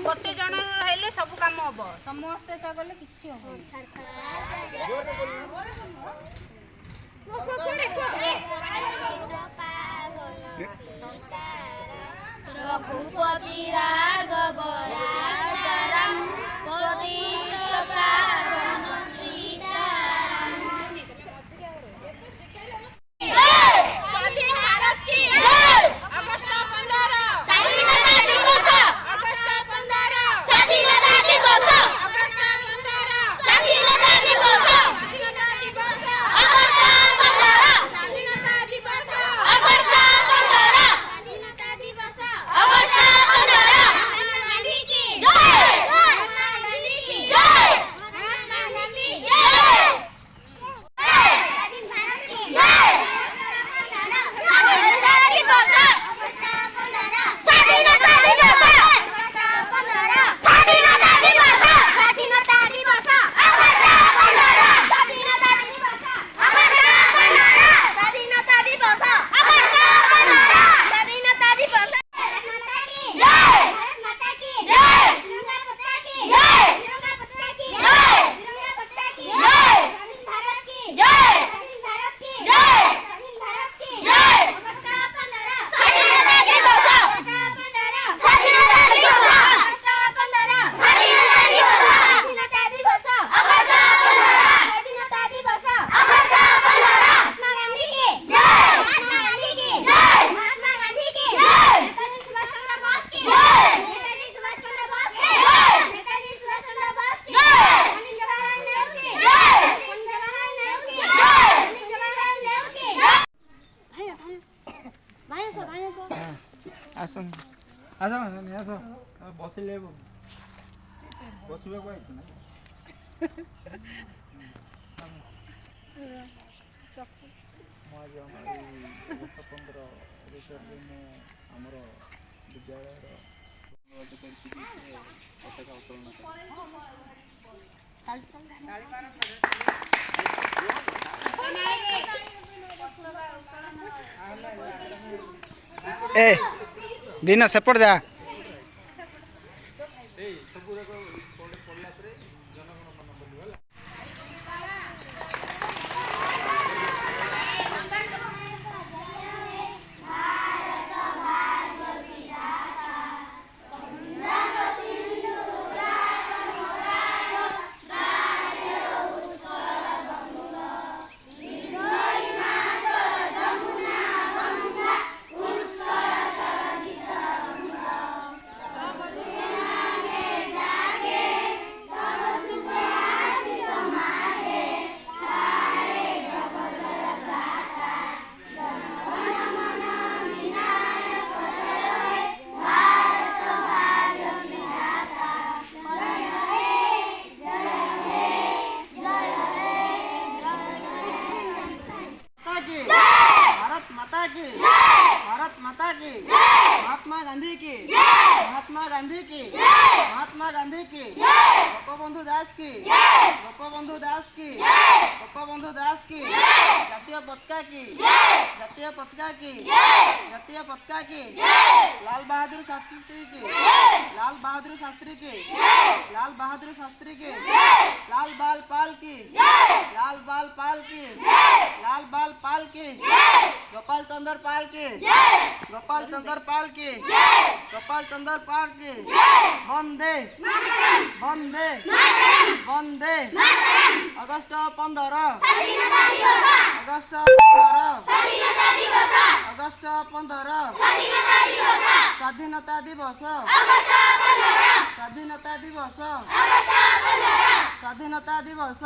गोटे जन रहिले सब काम हम समस्ते गले कि रघुपति राघव राजाराम पतित पावन सीताराम। स्वाधीन भारत की अगस्त 15 स्वाधीनता दिवस अगस्त 15 स्वाधीनता दिवस अगस्त 15 स्वाधीनता दिवस स्वाधीनता दिवस अगस्त 15 स्वाधीनता दिवस अगस्त 15 स्वाधीनता दिवस अगस्त 15 महात्मा गांधी की जय महात्मा गांधी की जय महात्मा गांधी की जय स्वाधीन भारत की जय स्वाधीनता दिवस अगस्त 15 स्वाधीनता दिवस अगस्त 15 स्वाधीनता दिवस स्वाधीनता दिवस अगस्त 15 स्वाधीनता दिवस अगस्त 15 स्वाधीनता दिवस अगस्त 15 स्वाधीनता दिवस माता की जय भारत माता की जय तिरंगा पताका की जय तिरंगा पताका की जय तिरंगा पताका की जय स्वाधीन भारत की जय स्वाधीन भारत की जय स्वाधीन भारत की जय अगस्त 15 स्वाधीनता दिवस अगस्त 15 स्वाधीनता दिवस अगस्त 15 स्वाधीनता दिवस स्वाधीनता दिवस अगस्त 15 स्वाधीनता दिवस अगस्त 15 महात्मा गांधी की जय महात्मा गांधी की जय महात्मा गांधी की जय नेताजी सुभाष चंद्र बोस की जय नेताजी सुभाष चंद्र बोस की जय नेताजी सुभाष चंद्र बोस की जय पंडित जवाहरलाल नेहरू की जय पंडित जवाहरलाल नेहरू की जय पंडित जवाहरलाल नेहरू की जय भाई आसन आस आस बसिले बसवा ना आज अगस्त 15 विषय में आमर विद्यालय पताका उत्तोलन ए बिना सेपट जा भारत माता की महात्मा गांधी की महात्मा गांधी की महात्मा गांधी की गोपबंधु दास की गोपबंधु दास की गोपबंधु दास की जातीय पताका की जातीय पताका की जातीय पताका की लाल बहादुर शास्त्री की लाल बहादुर शास्त्री की लाल बहादुर शास्त्री की लाल बाल पाल की लाल बाल पाल की लाल बाल पाल की गोपाल चंद्र पाल की गोपाल चंद्र पाल की गोपाल चंद्र पाल की वंदे वंदे वंदे अगस्त 15 अगस्त 15 अगस्त 15 स्वाधीनता दिवस स्वाधीनता दिवस स्वाधीनता दिवस